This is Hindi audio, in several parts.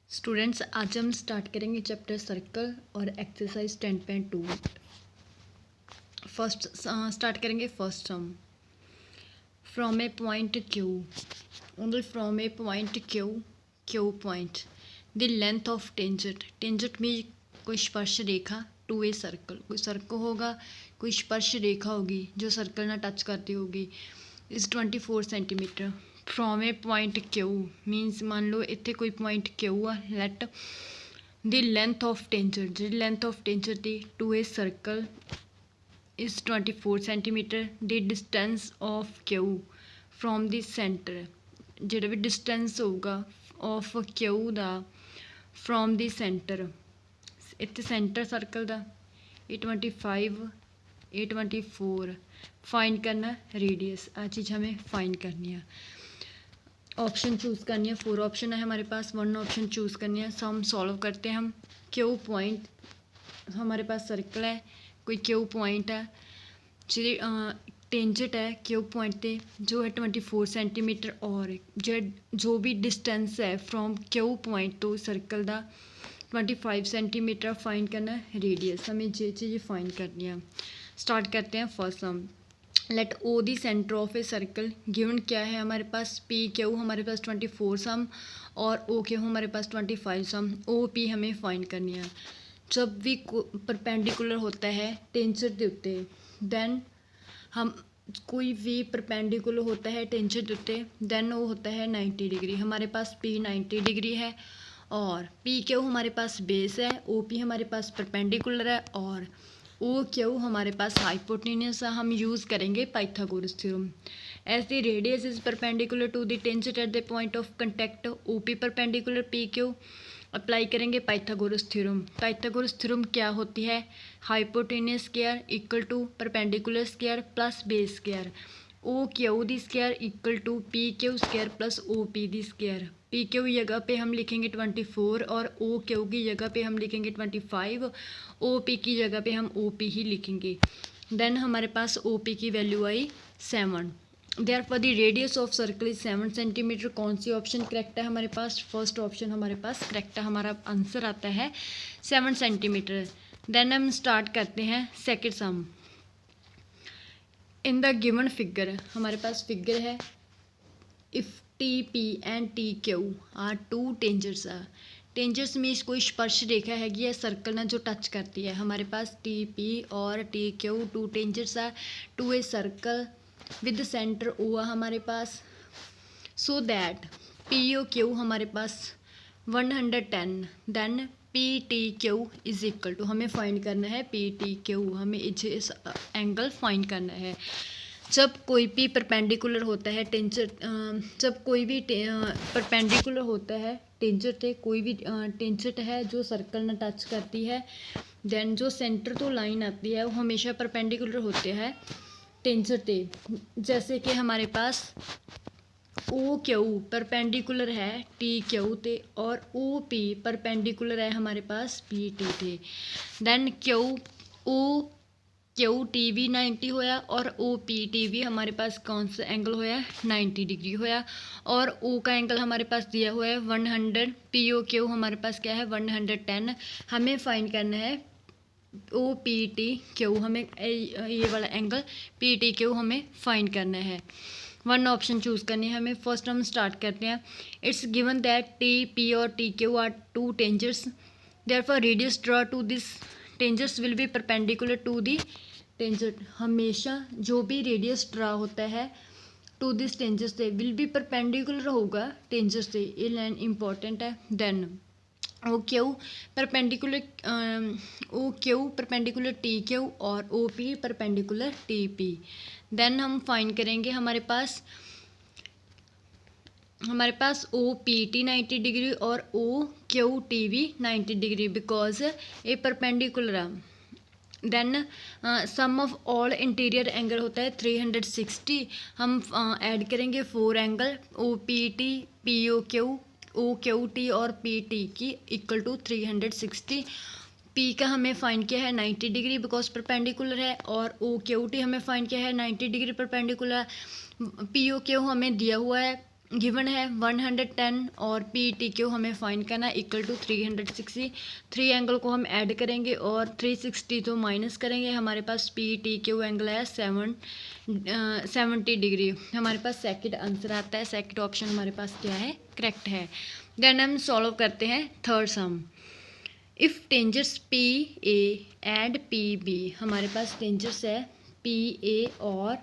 स्टूडेंट्स, आज हम स्टार्ट करेंगे चैप्टर सर्कल और एक्सरसाइज 10.2। फर्स्ट स्टार्ट करेंगे first sum. From a point Q, only from a point Q point the length of tangent, tangent में कोई स्पर्श रेखा टू ए सर्कल, कोई सर्कल होगा, कोई स्पर्श रेखा होगी जो सर्कल ना टच करती होगी, is 24 centimetre. From a point Q minus मान लो इतने कोई पॉइंट क्यू आ, let the length of tangent, जी length of tangent the to a circle is 24 centimetre. The distance of Q from the centre, जो भी डिस्टेंस होगा ऑफ क्यू दा फ्रॉम द सेंटर, इतने सेंटर सर्कल दा ए 25 ए 24 फाइंड करना रेडियस, आ चीज़ हमें फाइंड करनी है। ऑप्शन चूज़ करनी है, 4 ऑप्शन है हमारे पास, 1 ऑप्शन चूज़ करनी है। सम सॉल्व करते हैं हम। क्यू पॉइंट हमारे पास सर्कल है, कोई क्यू पॉइंट है, टेंजेंट है क्यू पॉइंट पे जो है 24 सेंटीमीटर, और जो भी डिस्टेंस है फ्रॉम क्यू पॉइंट तो सर्कल का 25 सेंटीमीटर फाइंड करना है रेडियस, हमें ये चीज़ फाइंड करनी है। स्टार्ट करते हैं first sum. Let O the centre of a circle, given क्या है हमारे पास, पी क्यू हमारे पास 24 सम और ओ क्यू हमारे पास 25 सम, ओ पी हमें फाइंड करनी है। जब भी परपेंडिकुलर होता है टेंजेंट के उत्ते, देन हम कोई भी परपेंडिकुलर होता है टेंजेंट के उत्ते, देन वो होता है 90 डिग्री। हमारे पास पी 90 डिग्री है और पी क्यू हमारे पास बेस है, ओ पी हमारे पास परपेंडिकुलर है और ओ क्यू हमारे पास हाइपोटेन्यूस है। हम यूज़ करेंगे Pythagoras theorem. As the radius is perpendicular to the tangent at the point of contact, O P perpendicular P Q, apply करेंगे पाइथागोरस थ्योरम। पाइथागोरस थ्योरम क्या होती है, hypotenuse square equal to perpendicular square plus base square, O Q the square equal to P Q square plus O P the square. P Q की जगह पे हम लिखेंगे 24 और ओ क्यू की जगह पे हम लिखेंगे 25, ओ पी की जगह पे हम ओ पी ही लिखेंगे। देन हमारे पास ओ पी की value I 7। Therefore the radius of circle is 7 centimetre. कौन सी ऑप्शन करेक्ट है हमारे पास, फर्स्ट ऑप्शन हमारे पास करेक्ट है, हमारा आंसर आता है 7 सेंटीमीटर। देन हम स्टार्ट करते हैं second sum. In the given figure, हमारे पास फिगर है, if T P and T Q are two tangents, tangents means कोई स्पर्श रेखा हैगी है सर्कल ना जो टच करती है। हमारे पास टी पी और टी क्यू टू टेंजेंट्स है to a circle with centre O हमारे पास, so that P O Q हमारे पास 110, then P T Q is equal to, हमें फाइंड करना है पी टी क्यू, हमें इस एंगल फाइंड करना है। जब कोई भी परपेंडिकुलर होता है टेंजेंट, जब कोई भी परपेंडिकुलर होता है टेंजेंट है, कोई भी टेंजेंट है जो सर्कल ना टच करती है, देन जो सेंटर तो लाइन आती है वो हमेशा परपेंडिकुलर होते हैं टेंजेंट है। जैसे कि हमारे पास ओ क्यू परपेंडिकुलर है टी क्यू ते और ओ पी परपेंडिकुलर है हमारे पास पी टी थे, देन ओ क्यू टी भी 90 होया और ओ पी टी भी हमारे पास कौन सा एंगल होया 90 डिग्री होया, और ओ का एंगल हमारे पास दिया हुआ है 100, पी ओ क्यू हमारे पास क्या है 110। हमें फाइंड करना है ओ पी टी क्यू, हमें ये वाला एंगल पी टी क्यू हमें फाइंड करना है। 1 ऑप्शन चूज़ करनी है हमें। फर्स्ट हम स्टार्ट करते हैं। It's given that T P और T Q are two tangents, therefore radius draw to this tangents will be perpendicular to the tangent. हमेशा जो भी रेडियस ड्रा होता है टू दिस टेंजेंट से विल बी परपेंडिकुलर होगा टेंजेंट से, ये लाइन इंपॉर्टेंट है। Then O Q perpendicular T Q और O P perpendicular T P. Then हम फाइंड करेंगे हमारे पास ओ पी टी 90 डिग्री और ओ क्यू टी भी 90 डिग्री, बिकॉज ये परपेंडिकुलर है। Then sum of all interior angle होता है 360, हम ऐड करेंगे 4 angle O P T P O Q T और पी टी की इक्वल टू 360। पी का हमें फाइंड किया है 90 डिग्री बिकॉज परपेंडिकुलर है, और ओ क्यू टी हमें फाइंड किया है 90 degree perpendicular. P O Q हमें दिया हुआ है गिवन है 110 और पी टी क्यू हमें फाइंड करना है इक्वल टू 360। 3 एंगल को हम ऐड करेंगे और 360 तो माइनस करेंगे। हमारे पास पी टी क्यू एंगल है 70 डिग्री। हमारे पास सेकंड आंसर आता है, सेकंड ऑप्शन हमारे पास क्या है, करेक्ट है। देन हम सॉल्व करते हैं third sum. If tangents P A and P B, हमारे पास टेंजर्स है पी ए और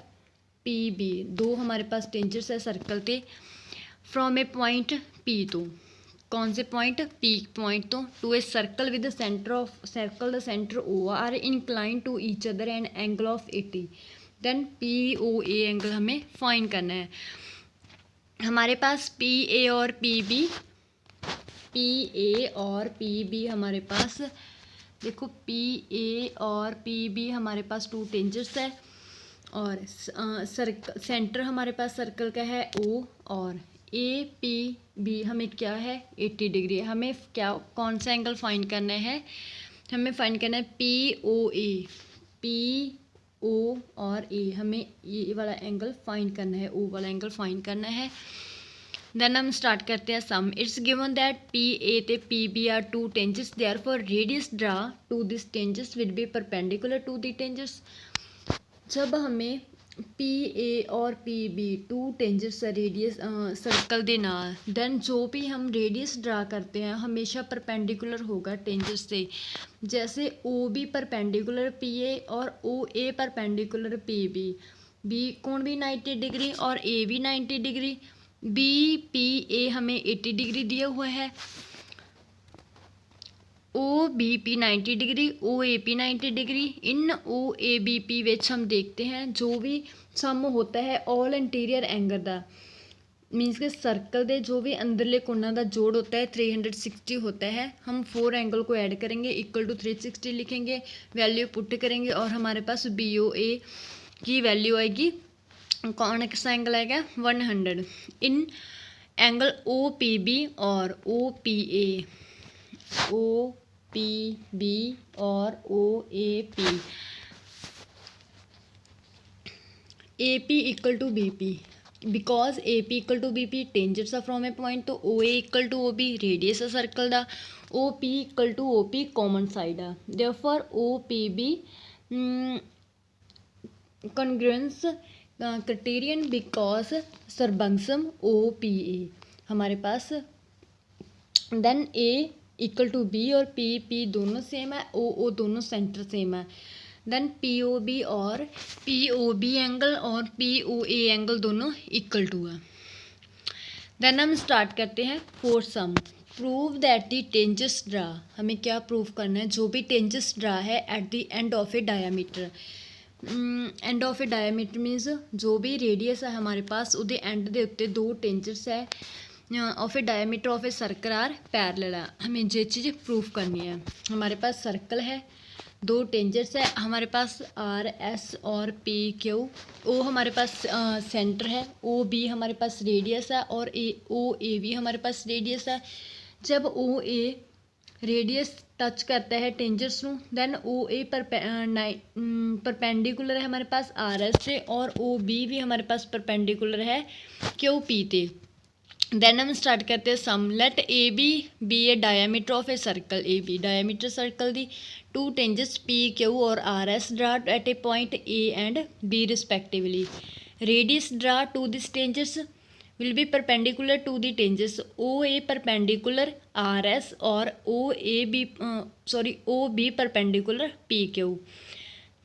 पी बी, दो हमारे पास टेंजर्स है सर्कल के फ्रॉम ए पॉइंट पी, तो कौन से पॉइंट, पी पॉइंट तो to a circle with the centre O are incline to each other and angle of 80। Then P O A angle हमें फाइंड करना है। हमारे पास पी ए और पी बी, पी ए और पी बी हमारे पास, देखो पी ए और पी बी हमारे पास टू टेंजर्स है और सेंटर हमारे पास सर्कल का है ओ, और ए पी बी हमें क्या है 80 डिग्री। हमें क्या कौन सा एंगल फाइंड करना है, हमें फाइंड करना है P O A, P O और ए, हमें ये वाला एंगल फाइंड करना है, ओ वाला एंगल फाइंड करना है। देन हम स्टार्ट करते हैं sum. It's given that P A ते P B are two tangents, therefore radius draw to this tangents will be perpendicular to the tangents. जब हमें पी ए और P B two tangents radius circle दे नाल, दैन जो भी हम रेडियस ड्रा करते हैं हमेशा परपेंडिकुलर होगा टेंजर्स से। जैसे O B perpendicular P A और O A perpendicular P B, B कोण भी 90 डिग्री और ए भी 90 डिग्री, बी पी ए हमें 80 डिग्री दिया हुआ है, O B P 90 degree, O A P 90 degree. In O A B P which हम देखते हैं जो भी सम होता है ऑल इंटीरियर एंगल का, मीनस के सर्कल के जो भी अंदरले कोना का जोड़ होता है 360 होता है। हम 4 एंगल को ऐड करेंगे इक्वल टू 360 लिखेंगे, वैल्यू पुट करेंगे और हमारे पास बी ओ ए की वैल्यू आएगी, कौन सा एंगल आएगा 100। In angle O P B और O P A, O P B और O A P equal to B P, because A P equal to B P tangents आ फ्रॉम ए पॉइंट, तो O A equal to O B radius आ सर्कल का, O P equal to O P common side आ, therefore O P B congruence criterion because सरबंगसम ओ पी ए हमारे पास। Then A equal to B और पी पी दोनों सेम है, ओ ओ दोनों सेंटर सेम है। देन पी ओ बी और पी ओ बी एंगल और पी ओ ए एंगल दोनों इक्वल टू है। देन हम स्टार्ट करते हैं fourth sum. Prove that the tangents draw, हमें क्या प्रूव करना है, जो भी टेंजर्स ड्रा है at the end of a diameter, end of a diameter means जो भी रेडियस है हमारे पास उहदे एंड दे उत्ते दो टेंजर्स है of a diameter of a circle are parallel है। हमें ये चीज़ प्रूफ करनी है। हमारे पास सर्कल है, दो टेंजर्स है, हमारे पास आर एस और पी क्यू, ओ हमारे पास सेंटर है, ओ बी हमारे पास रेडियस है और ओ ए भी हमारे पास रेडियस है। जब ओ ए रेडियस टच करता है टेंजर्स नू, दैन ओ ए परपेंडिकुलर है हमारे पास आर एस से और ओ बी भी हमारे पास परपेंडिकुलर है क्यू पी ते। देन हम स्टार्ट करते हैं sum. Let A B a diameter of a circle, A B diameter circle the, two tangents P Q और R S draw at a point A and B respectively. Radius draw to this tangents will be perpendicular to the tangents O A perpendicular R S और O B perpendicular P Q.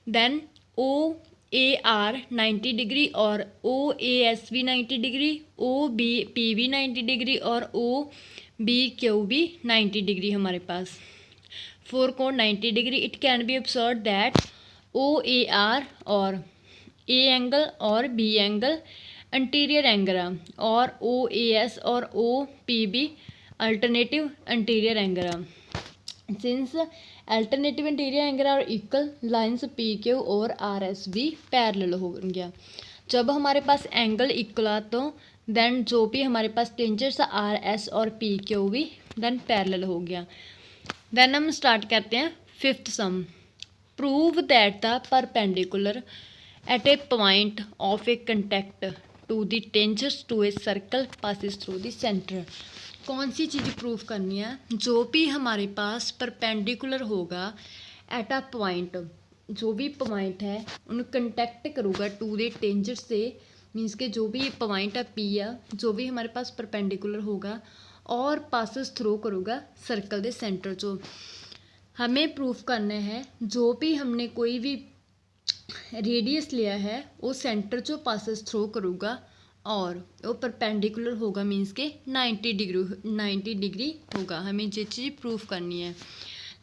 Then O A are 90 degree और ओ ए एस भी 90 डिग्री, ओ बी पी भी 90 डिग्री और ओ बी क्यू भी 90 डिग्री हमारे पास। 4 कोण 90 degree. It can be observe that O A R और ए एंगल और बी एंगल इंटीरियर एंगल है और ओ ए एस और O P B alternative interior angle है। Since alternative interior angle are equal, lines P Q और आर एस भी पैरेलल हो गया। जब हमारे पास एंगल इक्वल आ तो देन जो भी हमारे पास टेंजर्स आर एस और पी क्यू भी देन पैरेलल हो गया। देन हम स्टार्ट करते हैं fifth sum. Prove that the perpendicular at a point of a contact to the tangents to a circle passes through the centre. कौन सी चीज़ प्रूव करनी है? जो भी हमारे पास परपेंडिकुलर होगा एट अ पॉइंट, जो भी पॉइंट है उन्हें कंटेक्ट करूँगा टू द टेंजेंस से, मीन्स के जो भी पॉइंट है पी या जो भी हमारे पास परपेंडिकुलर होगा और पासिस थ्रू करूँगा सर्कल दे सेंटर चो। हमें प्रूफ करना है जो भी हमने कोई भी रेडियस लिया है वो सेंटर चो पासिस थ्रू करूँगा और वो परपेंडिकुलर होगा, मीन्स के 90 डिग्री होगा। हमें ये चीज़ प्रूफ करनी है।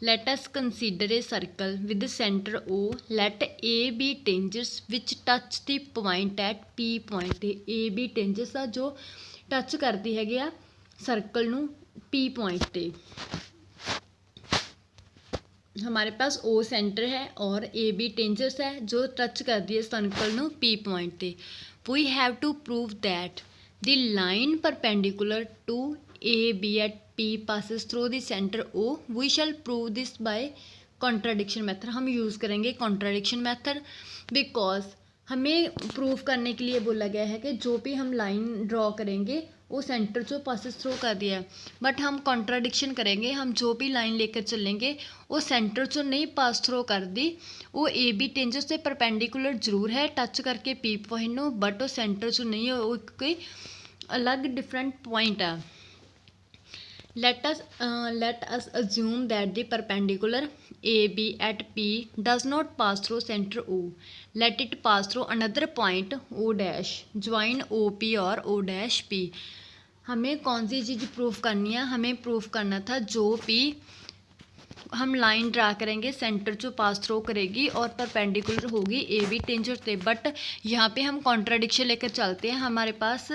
Let us consider a circle with centre O, let A B tangents which touch the point at P point. A B tangents आ जो टच करती हैगी आ सर्कल नू पी पॉइंट ते। हमारे पास ओ सेंटर है और ए बी टेंजेंस है जो टच करती है सर्कल नू पी पॉइंट ते। We have to prove that the line perpendicular to A B at P passes through the centre O. We shall prove this by contradiction method. हम यूज़ करेंगे कॉन्ट्राडिक्शन मेथड बिकॉज हमें प्रूव करने के लिए बोला गया है कि जो भी हम लाइन ड्रॉ करेंगे वो सेंटर जो पासिस थ्रू कर दिया है, बट हम कॉन्ट्राडिक्शन करेंगे। हम जो भी लाइन लेकर चलेंगे वो सेंटर जो नहीं पास थ्रू कर दी, वो ए बी टेंजेंस से परपेंडिकुलर जरूर है टच करके पी पॉइंट नो, बट वो सेंटर जो नहीं है वो कोई अलग डिफरेंट पॉइंट है। let us assume that the perpendicular AB at P does not pass through center O. Let it pass through another point O dash, join OP और O dash P। हमें कौन सी चीज़ प्रूफ करनी है? हमें प्रूफ करना था जो भी हम लाइन ड्रा करेंगे सेंटर जो पास थ्रू करेगी और परपेंडिकुलर होगी ए बी टेंजेंस से, बट यहाँ पे हम कॉन्ट्राडिक्शन लेकर चलते हैं। हमारे पास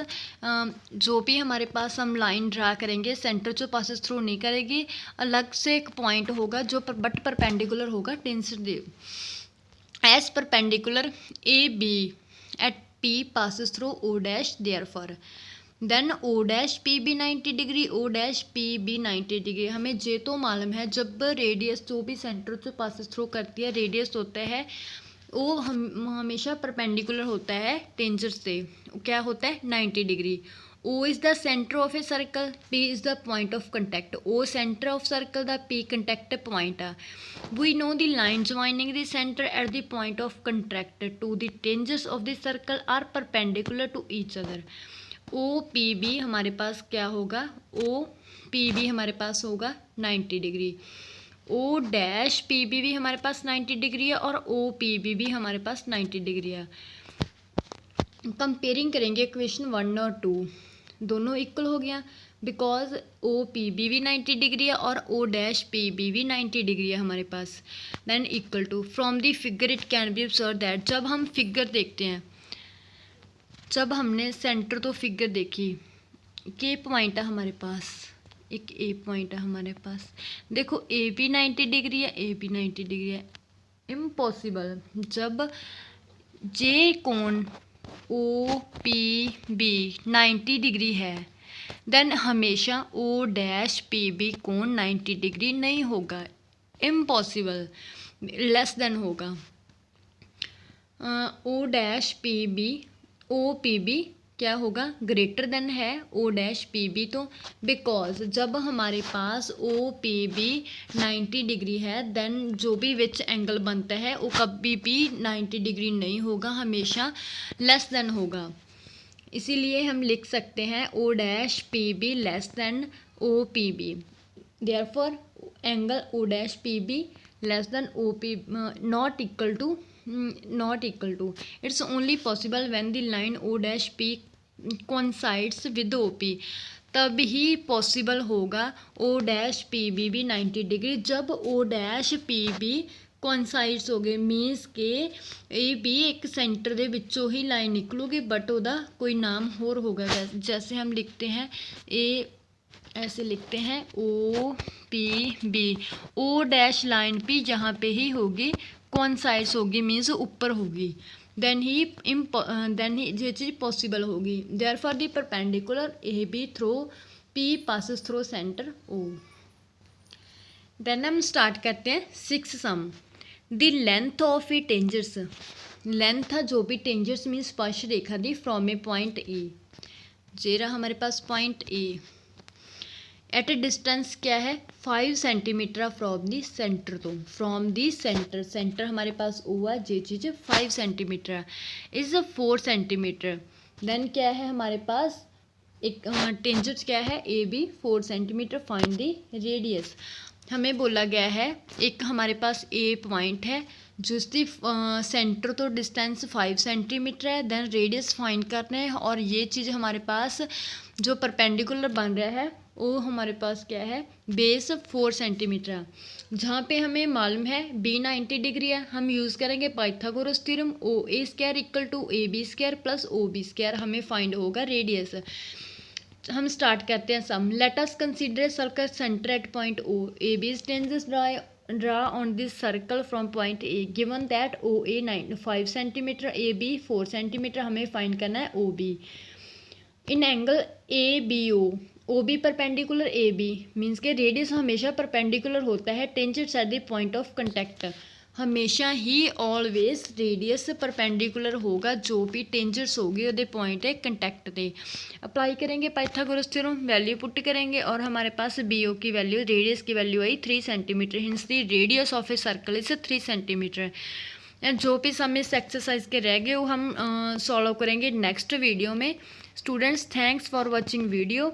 जो भी हमारे पास हम लाइन ड्रा करेंगे सेंटर जो पासिस थ्रू नहीं करेगी, अलग से एक पॉइंट होगा जो बट परपेंडिकुलर होगा टेंजेंस दे। As perpendicular A B at P passes through O dash therefore then O dash P B 90 degree, O dash P B 90 degree. हमें जे तो मालूम है जब रेडियस जो भी सेंटर से पासिस थ्रू करती है रेडियस होता है वो हमेशा परपेंडिकुलर होता है टेंजेंस से। क्या होता है? 90 degree. O is the centre of a circle, P is the point of contact. O centre of circle the P contact point आ। We know the line joining the centre at the point of contact to the tangents of the circle are perpendicular to each other. O P B हमारे पास क्या होगा? ओ पी बी हमारे पास होगा 90 degree. O dash P B भी हमारे पास 90 डिग्री है और ओ पी बी भी हमारे पास 90 डिग्री है। कंपेयरिंग करेंगे इक्वेशन 1 और 2, दोनों इक्वल हो गया बिकॉज ओ पी बी भी 90 डिग्री है और ओ डैश पी बी भी 90 डिग्री है हमारे पास। Then equal to from the figure it can be observe that. जब हम फिगर देखते हैं, जब हमने सेंटर तो फिगर देखी के पॉइंट है हमारे पास, एक ए पॉइंट है हमारे पास। देखो ए भी 90 डिग्री है, ए भी 90 डिग्री है। इम्पॉसिबल। जब जे कोण ओ पी बी 90 डिग्री है देन हमेशा ओ डैश पी बी कोण 90 डिग्री नहीं होगा। इम्पॉसिबल, लेस देन होगा। O dash P B O P B क्या होगा? ग्रेटर देन है ओ डैश पी बी तो, बिकॉज जब हमारे पास ओ पी बी 90 डिग्री है देन जो भी विच एंगल बनता है वो कभी भी 90 डिग्री नहीं होगा, हमेशा लेस देन होगा। इसीलिए हम लिख सकते हैं O dash P B less than O P B. Therefore angle O dash P B less than O P not equal to it's only possible when the line O dash P coincides with OP। तब ही पॉसिबल होगा O dash P B भी 90 डिग्री जब O dash P B coincides हो गए, मीनस के ए बी एक सेंटर दे विचों ही लाइन निकलूगी बट ਉਹਦਾ कोई नाम होर होगा। जैसे हम लिखते हैं ए, ऐसे लिखते हैं O P B, O dash line P जहाँ पे ही होगी कॉन्साइड्स होगी मीन्स ऊपर होगी, देन ही ये चीज़ पॉसिबल होगी। Therefore the perpendicular A B through P passes through centre O. Then हम स्टार्ट करते हैं 6th sum. The length of a tangents length था जो भी टेंजेंस मीन स्पर्श रेखा दी फ्रॉम ए पॉइंट ए, जे रहा हमारे पास point A. At a distance क्या है 5 सेंटीमीटर फ्रॉम दी सेंटर, तो फ्रॉम दी सेंटर, सेंटर हमारे पास ओ है, जे चीज़ 5 सेंटीमीटर इज 4 सेंटीमीटर। देन क्या है हमारे पास एक टेंजेंट क्या है A B 4 centimetre, find the radius. हमें बोला गया है एक हमारे पास ए पॉइंट है जिसकी सेंटर तो डिस्टेंस 5 सेंटीमीटर है, देन रेडियस फाइंड करना है, और ये चीज़ हमारे पास जो परपेंडिकुलर बन रहा है वो हमारे पास क्या है बेस 4 सेंटीमीटर है। जहाँ पे हमें मालूम है बी 90 डिग्री है, हम यूज़ करेंगे Pythagoras theorem, O A square equal to A B square plus O B square, हमें फाइंड होगा रेडियस। हम स्टार्ट करते हैं sum. Let us consider circle centre at point O, A B tangents draw on this circle from point A, given that OA 5 centimetre, AB 4 centimetre, हमें फाइंड करना है OB। In angle ABO, OB perpendicular AB means के रेडियस हमेशा परपेंडिकुलर होता है tangents at the point of contact, हमेशा ही ऑलवेज रेडियस परपेंडिकुलर होगा जो भी टेंजेंट्स होगी ਉਹਦੇ पॉइंट है कंटेक्ट पे। अप्लाई करेंगे पाइथागोरस थ्योरम, वैल्यू पुट करेंगे और हमारे पास BO की वैल्यू, रेडियस की value I 3 centimetre, hints the radius of a circle is 3 centimetre. And जो भी सम इस एक्सरसाइज के रह गए वो हम सॉल्व करेंगे नेक्स्ट वीडियो में। Students thanks for watching video.